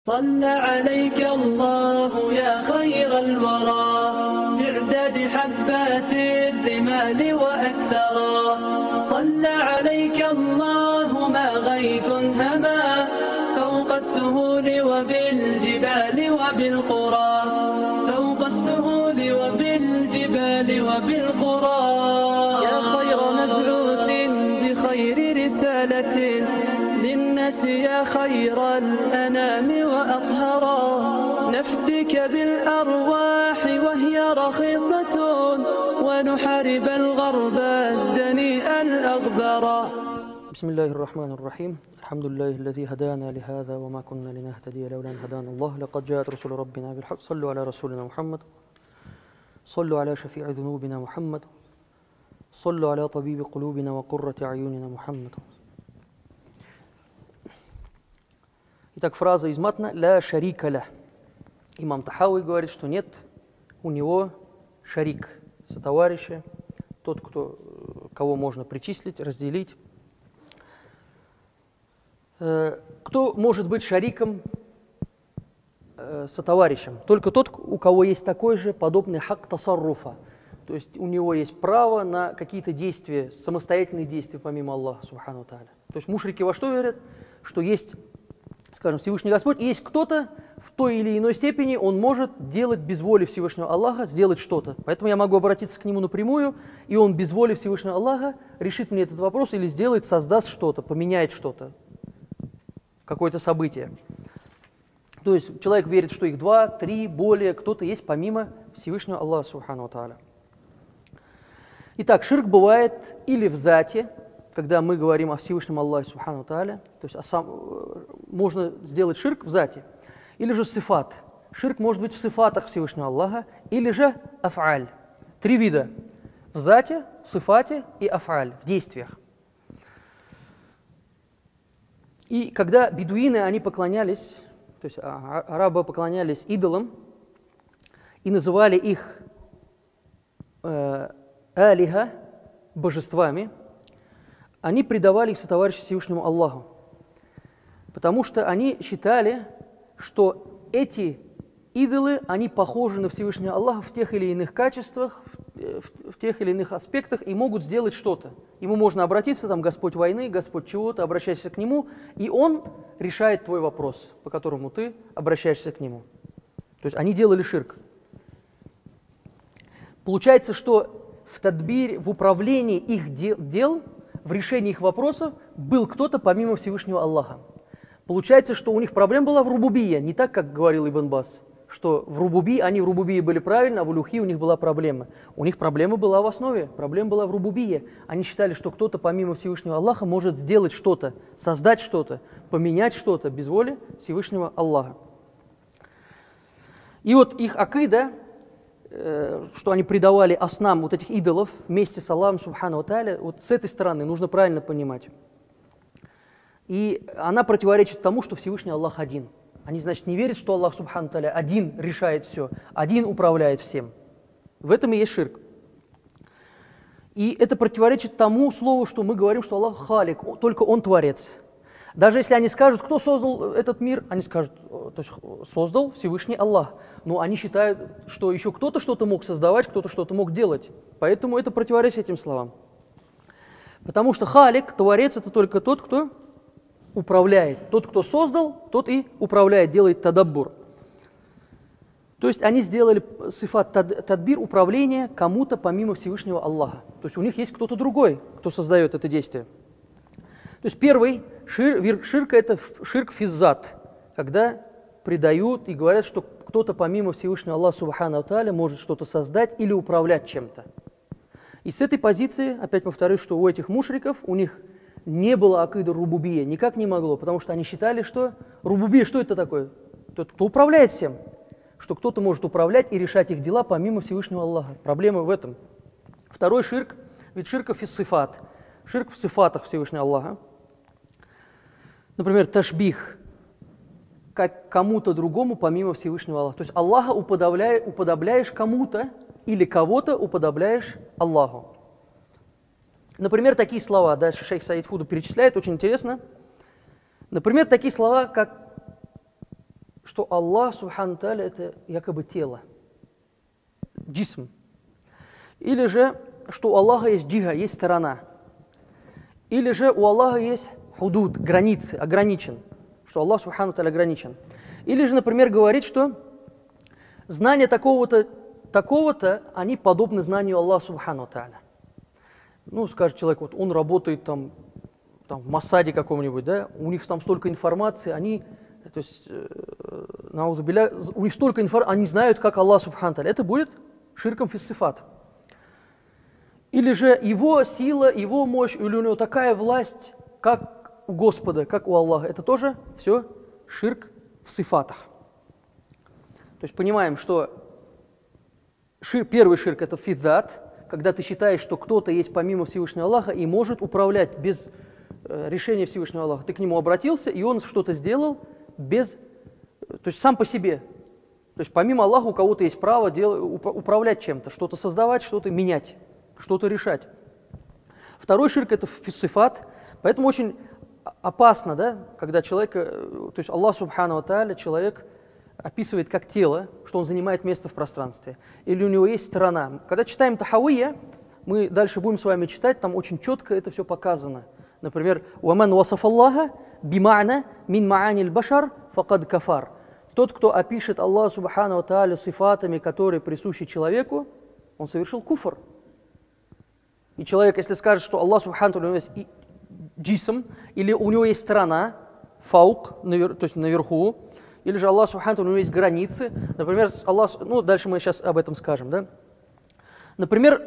صلى عليك الله يا خير الورى تعداد حبات الرمال وأكثرا صلى عليك الله ما غيث هما فوق السهول وبالجبال وبالقرى فوق السهول وبالجبال وبالقرى يا خير مبعوث بخير رسالة للناس يا خير الأنام وأطهرا نفدك بالأرواح وهي رخيصة ونحارب الغرب الدنيء الأغبرا. بسم الله الرحمن الرحيم. الحمد لله الذي هدانا لهذا وما كنا لنهتدي لولا أن هدانا الله. لقد جاءت رسل ربنا بالحق. صلوا على رسولنا محمد. صلوا على شفيع ذنوبنا محمد. صلوا على طبيب قلوبنا وقرة أعيننا محمد. Итак, фраза из матна «ля шарика ля». Имам Тахауи говорит, что нет у него шарик, сотоварища, тот, кого можно причислить, разделить. Кто может быть шариком, сотоварищем? Только тот, у кого есть такой же подобный хак тасарруфа. То есть у него есть право на какие-то действия, самостоятельные действия помимо Аллаха, субхану тааля. То есть мушрики во что верят? Что есть, скажем, Всевышний Господь, и есть кто-то в той или иной степени, он может делать без воли Всевышнего Аллаха, сделать что-то. Поэтому я могу обратиться к нему напрямую, и он без воли Всевышнего Аллаха решит мне этот вопрос или сделает, создаст что-то, поменяет что-то, какое-то событие. То есть человек верит, что их два, три, более, кто-то есть помимо Всевышнего Аллаха, субхану тааля. Итак, ширк бывает или в дате, когда мы говорим о Всевышнем Аллахе, субхану тааля, то есть можно сделать ширк в зате, или же сифат. Ширк может быть в сифатах Всевышнего Аллаха, или же аф'аль. Три вида: в зате, сифате и аф'аль, в действиях. И когда бедуины, они поклонялись, то есть арабы поклонялись идолам и называли их алиха, божествами, они предавали их сотоварища Всевышнему Аллаху, потому что они считали, что эти идолы, они похожи на Всевышнего Аллаха в тех или иных качествах, в тех или иных аспектах и могут сделать что-то. Ему можно обратиться, там, Господь войны, Господь чего-то, обращайся к Нему, и Он решает твой вопрос, по которому ты обращаешься к Нему. То есть они делали ширк. Получается, что в тадбире, в управлении их дел, в решении их вопросов был кто-то помимо Всевышнего Аллаха. Получается, что у них проблема была в рубубие, не так, как говорил Ибн Бас, что они в рубубии были правильно, а в улюхи у них была проблема. У них проблема была в основе, проблема была в рубубие. Они считали, что кто-то помимо Всевышнего Аллаха может сделать что-то, создать что-то, поменять что-то без воли Всевышнего Аллаха. И вот их акида, что они предавали аснам, вот этих идолов, вместе с Аллахом, субхану тааля, вот с этой стороны нужно правильно понимать. И она противоречит тому, что Всевышний Аллах один. Они, значит, не верят, что Аллах, субхану тааля, один решает все, один управляет всем. В этом и есть ширк. И это противоречит тому слову, что мы говорим, что Аллах халик, только Он творец. Даже если они скажут, кто создал этот мир, они скажут, то есть создал Всевышний Аллах. Но они считают, что еще кто-то что-то мог создавать, кто-то что-то мог делать. Поэтому это противоречит этим словам. Потому что халик, творец, это только тот, кто управляет. Тот, кто создал, тот и управляет, делает тадаббур. То есть они сделали сифат тадбир, управление кому-то помимо Всевышнего Аллаха. То есть у них есть кто-то другой, кто создает это действие. То есть первый ширк – это ширк физзат, когда предают и говорят, что кто-то помимо Всевышнего Аллаха субхану тааля может что-то создать или управлять чем-то. И с этой позиции, опять повторюсь, что у этих мушриков, у них не было акида рубубия, никак не могло, потому что они считали, что рубубия, что это такое? Тот, кто управляет всем, что кто-то может управлять и решать их дела помимо Всевышнего Аллаха. Проблема в этом. Второй ширк, ведь ширк фиссифат, ширк в сифатах Всевышнего Аллаха. Например, ташбих, как кому-то другому помимо Всевышнего Аллаха. То есть Аллаха уподобляешь кому-то или кого-то уподобляешь Аллаху. Например, такие слова, дальше шейх Саид Фуду перечисляет, очень интересно. Например, такие слова, как что Аллах, субхану та'аля, это якобы тело, джисм. Или же, что у Аллаха есть джиха, есть сторона. Или же у Аллаха есть худуд, границы, ограничен, что Аллах, субхану та'аля, ограничен. Или же, например, говорит, что знания такого-то, такого-то, они подобны знанию Аллаха, субхану та'аля. Ну, скажет человек, вот он работает там в Моссаде каком-нибудь, да, у них там столько информации, они, то есть, у них столько информации, они знают, как Аллах, субхану та'аля. Это будет ширком фиссифат. Или же его сила, его мощь, или у него такая власть, как у Господа, как у Аллаха. Это тоже все ширк в сифатах. То есть понимаем, что первый ширк – это фиддат, когда ты считаешь, что кто-то есть помимо Всевышнего Аллаха и может управлять без решения Всевышнего Аллаха. Ты к нему обратился, и он что-то сделал без, то есть сам по себе. То есть помимо Аллаха у кого-то есть право управлять чем-то, что-то создавать, что-то менять, что-то решать. Второй ширк – это сифат, поэтому очень опасно, да, когда человек, то есть Аллах субхану ва тааля, человек описывает как тело, что он занимает место в пространстве, или у него есть сторона. Когда читаем Тахавия, мы дальше будем с вами читать, там очень четко это все показано. Например, «Уаман васаф Аллаха бима'на мин ма'анил башар факад кафар». Тот, кто опишет Аллаха субхану ва тааля сифатами, которые присущи человеку, он совершил куфр. И человек, если скажет, что Аллах субхану ва тааля у него есть джисм, или у него есть сторона, фаук, то есть наверху, или же Аллах субхану ва тааля у него есть границы. Например, Аллах, ну дальше мы сейчас об этом скажем, да? Например,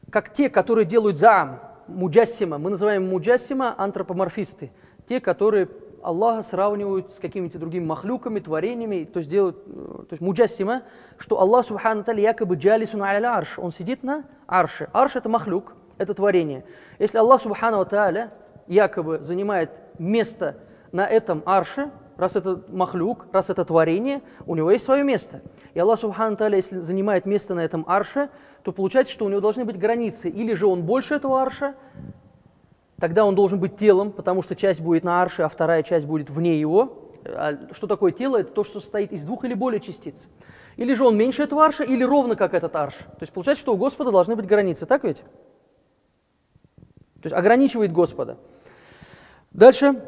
как те, которые делают заам, муджассима, мы называем муджассима антропоморфисты, те, которые Аллаха сравнивают с какими-то другими махлюками, творениями, то есть делают, то есть муджассима, что Аллах субхану ва тааля якобы джалисун аля арш, он сидит на арше. Арш – это махлюк, это творение. Если Аллах субхану ва тааля якобы занимает место на этом арше, раз это махлюк, раз это творение, у него есть свое место. И Аллах субхану ва тааля, если занимает место на этом арше, то получается, что у него должны быть границы. Или же он больше этого арша, тогда он должен быть телом, потому что часть будет на арше, а вторая часть будет вне его. А что такое тело? Это то, что состоит из двух или более частиц. Или же он меньше этого арша, или ровно как этот арш. То есть получается, что у Господа должны быть границы, так ведь? То есть ограничивает Господа. Дальше.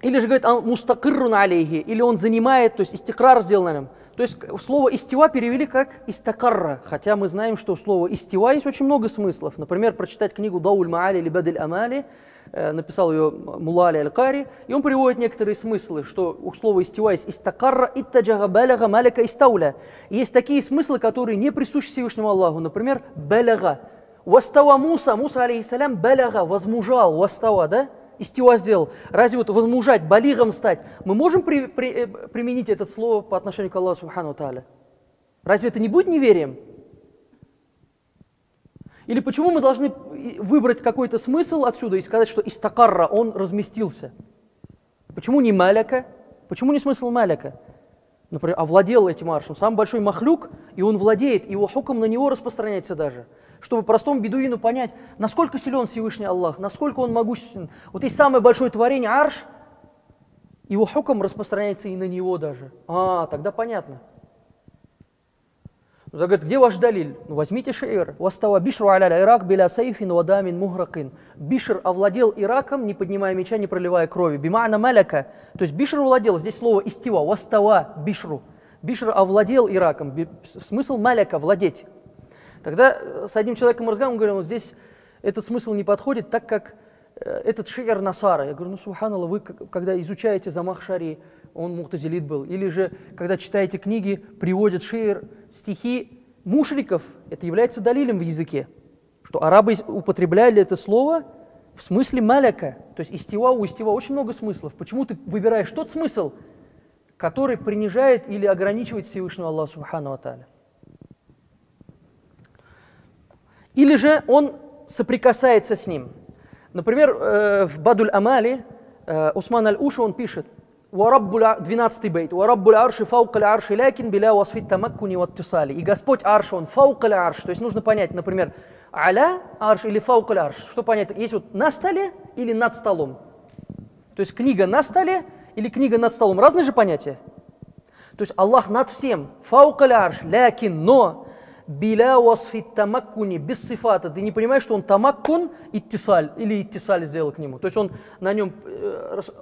Или же говорит, мустакиррун алейхи, или он занимает, то есть истикрар сделал на нем. То есть слово «истива» перевели как «истакарра», хотя мы знаем, что у слова «истива» есть очень много смыслов. Например, прочитать книгу «Дауль Маали» или «Бадль Амали», написал ее Мулла Аль-Кари, и он приводит некоторые смыслы, что у слова «истива» есть «истакарра», «иттаджага баляга», «маляка истауля». Есть такие смыслы, которые не присущи Всевышнему Аллаху. Например, «баляга». «Вастава Муса», Муса, алейхиссалям, «баляга», возмужал, «вастава», да? Истива сделал. Разве вот возмужать, балигом стать, мы можем применить это слово по отношению к Аллаху субхану ва тааля? Разве это не будет неверием? Или почему мы должны выбрать какой-то смысл отсюда и сказать, что истакарра, он разместился? Почему не маляка? Почему не смысл маляка? Например, овладел этим аршем. Самый большой махлюк, и он владеет, его хукм на него распространяется даже. Чтобы простому бедуину понять, насколько силен Всевышний Аллах, насколько он могуществен. Вот есть самое большое творение, арш, его хукм распространяется и на него даже. Тогда понятно. Он говорит, где ваш далиль? Ну, возьмите шиир. «Вастава бишру аля Ирак биля сайфин вадамин мухракин». Бишр овладел Ираком, не поднимая меча, не проливая крови. Бима'на маляка. То есть бишр овладел, здесь слово истива. «Вастава бишру». Бишр овладел Ираком. Смысл маляка – владеть. Тогда с одним человеком мы разговариваем, говорим, вот здесь этот смысл не подходит, так как этот шиир насара. Я говорю, ну, субханаллах, вы когда изучаете замах шари, он мухтазилит был, или же когда читаете книги, приводят шиир, стихи мушриков, это является далилем в языке, что арабы употребляли это слово в смысле маляка, то есть истива, у истива очень много смыслов. Почему ты выбираешь тот смысл, который принижает или ограничивает Всевышнего Аллаха субхану ва тааля? Или же он соприкасается с ним. Например, в Бадль Амали Усман Аль-Уша он пишет, 12-й бейт, «Вараббуль арши фаукаль арши лякин биля васфит тамаккуни ваттисали». И Господь арш, он фаукаль арш. То есть нужно понять, например, аля арш или фаукаль арш. Что понять? Есть вот на столе или над столом. То есть книга на столе или книга над столом. Разные же понятия? То есть Аллах над всем. Фаукаль арш, лякин, но биля васфит тамаккуни, без сифата. Ты не понимаешь, что он тамаккун иттисаль, или иттисаль сделал к нему. То есть он на нем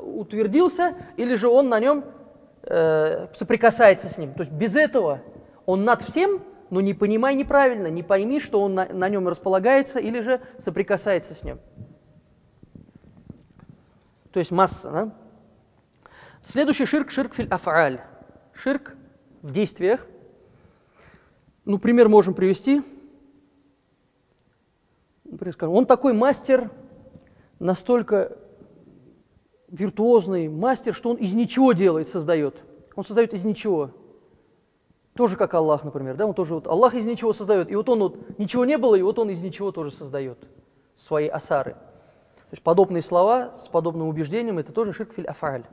утвердился, или же он на нем соприкасается с ним. То есть без этого он над всем, но не понимай неправильно, не пойми, что он на нем располагается или же соприкасается с ним. То есть масса. Да? Следующий ширк, ширк филь аф'аль. Ширк в действиях. Ну, пример можем привести. Например, скажем, он такой мастер, настолько виртуозный мастер, что он из ничего делает, создает. Он создает из ничего. Тоже как Аллах, например. Да? Он тоже, вот, Аллах из ничего создает. И вот он вот, ничего не было, и вот он из ничего тоже создает свои асары. То есть подобные слова с подобным убеждением – это тоже ширк филь аф'аль.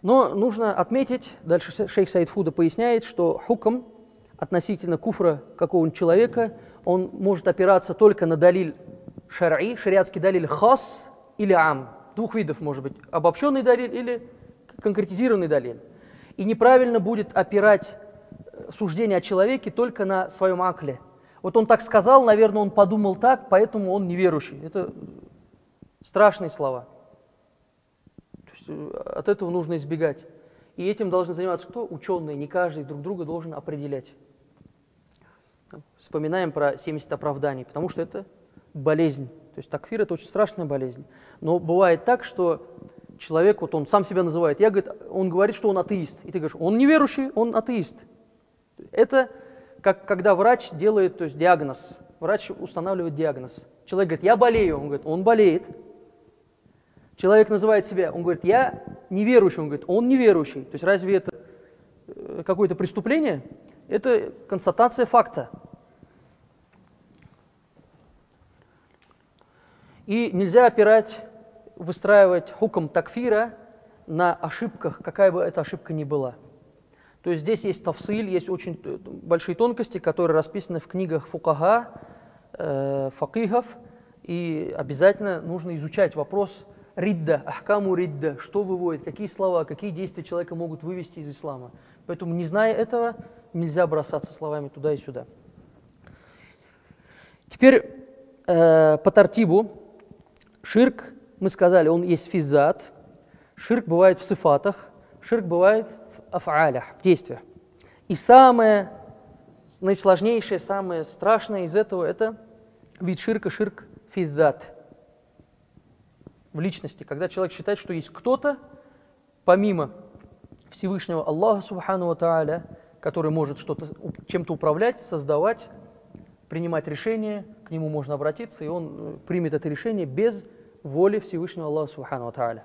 Но нужно отметить, дальше шейх Саид Фуда поясняет, что хукм относительно куфра какого-нибудь человека, он может опираться только на далиль шар'и, шариатский далиль хас или ам. Двух видов может быть, обобщенный далиль или конкретизированный далиль. И неправильно будет опирать суждение о человеке только на своем акле. Вот он так сказал, наверное, он подумал так, поэтому он неверующий. Это страшные слова. От этого нужно избегать. И этим должны заниматься кто? Ученые. Не каждый друг друга должен определять. Вспоминаем про 70 оправданий, потому что это болезнь. То есть такфир – это очень страшная болезнь. Но бывает так, что человек, вот он сам себя называет, он говорит, что он атеист. И ты говоришь, он неверующий, он атеист. Это как когда врач делает, то есть диагноз. Врач устанавливает диагноз. Человек говорит, я болею. Он говорит, он болеет. Человек называет себя, он говорит, я неверующий, он говорит, он неверующий. То есть разве это какое-то преступление? Это констатация факта. И нельзя выстраивать хукм такфира на ошибках, какая бы эта ошибка ни была. То есть здесь есть тафсиль, есть очень большие тонкости, которые расписаны в книгах фукаха, факихов, и обязательно нужно изучать вопрос ридда, ахкаму ридда, что выводит, какие слова, какие действия человека могут вывести из ислама. Поэтому, не зная этого, нельзя бросаться словами туда и сюда. Теперь по тартибу. Ширк, мы сказали, он есть физзат, ширк бывает в сифатах, ширк бывает в аф'алях, в действиях. И самое наисложнейшее, самое страшное из этого – это вид ширка, ширк физзат. В личности, когда человек считает, что есть кто-то, помимо Всевышнего Аллаха, субхану ва тааля, который может чем-то управлять, создавать, принимать решения, к нему можно обратиться, и он примет это решение без воли Всевышнего Аллаха, субхану ва тааля.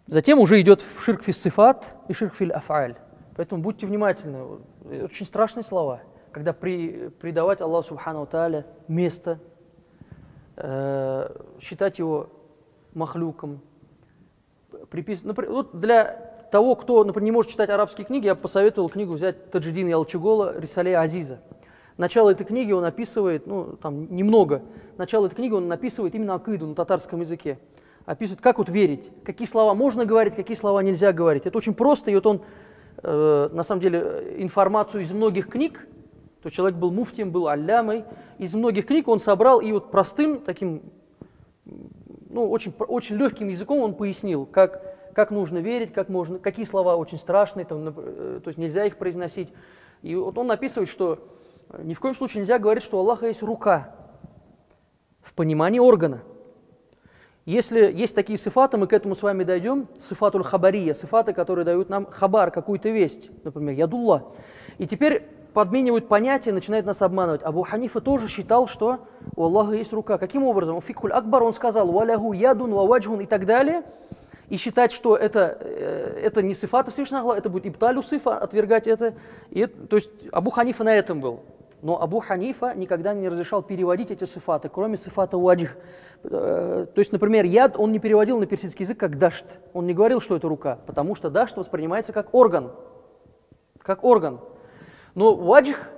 Затем уже идет ширк фис сифат и ширк фил аф'аль. Поэтому будьте внимательны. Очень страшные слова, когда придавать Аллаху, субхану ва тааля, место, считать его махлюком. Вот для того, кто, например, не может читать арабские книги, я бы посоветовал книгу взять Таджиддина Ялчугола «Рисале Азиза». Начало этой книги он описывает, там немного, начало этой книги он описывает именно акиду на татарском языке. Описывает, как вот верить, какие слова можно говорить, какие слова нельзя говорить. Это очень просто, и вот он, на самом деле, информацию из многих книг, то человек был муфтием, был аллямой, из многих книг он собрал, и вот простым таким, очень легким языком он пояснил, как нужно верить, какие слова очень страшные, то есть нельзя их произносить. И вот он описывает, что ни в коем случае нельзя говорить, что у Аллаха есть рука в понимании органа. Если есть такие сифаты, мы к этому с вами дойдем, сифатуль хабария, сифаты, которые дают нам хабар, какую-то весть, например, ядулла. И теперь подменивают понятия, начинают нас обманывать. Абу Ханифа тоже считал, что у Аллаха есть рука. Каким образом? У фикхуль акбар он сказал, валяху ядун, ваваджхун и так далее. И считать, что это не сифаты Всевышнего Аллаха, это будет ибталю сифа, отвергать это. То есть Абу Ханифа на этом был. Но Абу Ханифа никогда не разрешал переводить эти сифаты, кроме сифата ваджх. То есть, например, яд он не переводил на персидский язык как дашт. Он не говорил, что это рука, потому что дашт воспринимается как орган. Как орган. Но ваджх,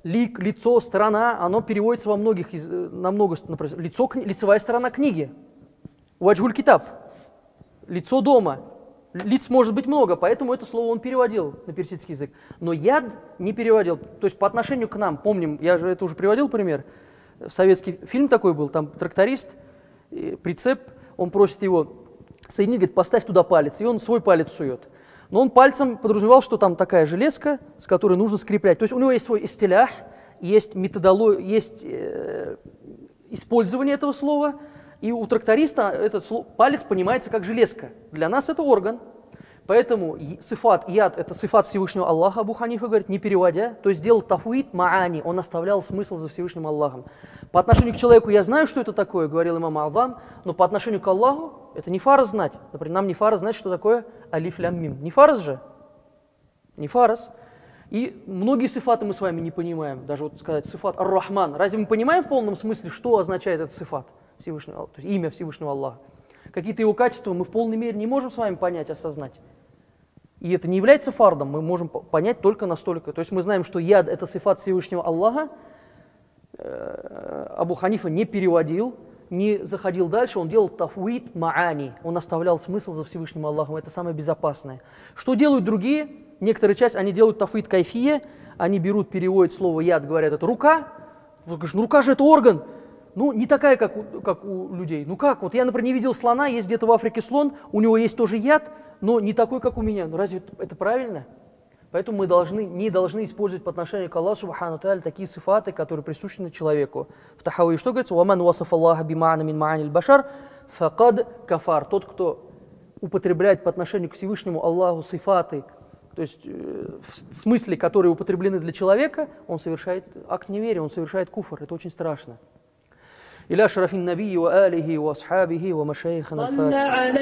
лик, лицо, сторона, оно переводится во многих, например, лицевая сторона книги. Ваджхуль китаб. лицо дома. Лиц может быть много, поэтому это слово он переводил на персидский язык. Но яд не переводил. То есть по отношению к нам, помним, я же это уже приводил пример, советский фильм такой был, там тракторист, прицеп, он просит его соединить, говорит, поставь туда палец, и он свой палец сует. Но он пальцем подразумевал, что там такая железка, с которой нужно скреплять. То есть у него есть свой истилях, есть методология, есть использование этого слова, и у тракториста этот палец понимается как железка. Для нас это орган. Поэтому сифат яд – это сифат Всевышнего Аллаха, Абу Ханифа говорит, не переводя, то есть делал тафуид маани, он оставлял смысл за Всевышним Аллахом. По отношению к человеку я знаю, что это такое, говорил имам Авам, но по отношению к Аллаху это не фарз знать. Например, нам не фарз знать, что такое алиф лям мим. Не фарз же. Не фарз. И многие сифаты мы с вами не понимаем. Даже вот сказать сифат ар-Рахман. Разве мы понимаем в полном смысле, что означает этот сифат Всевышнего, то есть имя Всевышнего Аллаха? Какие-то его качества мы в полной мере не можем с вами понять, осознать. И это не является фардом, мы можем понять только настолько. То есть мы знаем, что яд – это сифат Всевышнего Аллаха. Абу Ханифа не переводил, не заходил дальше, он делал тафуид маани, он оставлял смысл за Всевышним Аллахом, это самое безопасное. Что делают другие? Некоторая часть, они делают тафуид кайфия, они берут, переводят слово яд, говорят, это рука. Вы говорите, ну рука же это орган. Ну, не такая, как у людей. Ну как? Вот я, например, не видел слона, есть где-то в Африке слон, у него есть тоже яд, но не такой, как у меня. Ну разве это правильно? Поэтому мы не должны использовать по отношению к Аллаху Субхану Тааля такие сифаты, которые присущи человеку. В Тахауи что говорится? «Ваман васаф Аллаха бима'на мин ма'аниль башар, факад кафар». Тот, кто употребляет по отношению к Всевышнему Аллаху сифаты, то есть в смысле, которые употреблены для человека, он совершает акт неверия, он совершает куфр. Это очень страшно. إلى أشرف النبي وآله وأصحابه ومشايخنا الفاتحة.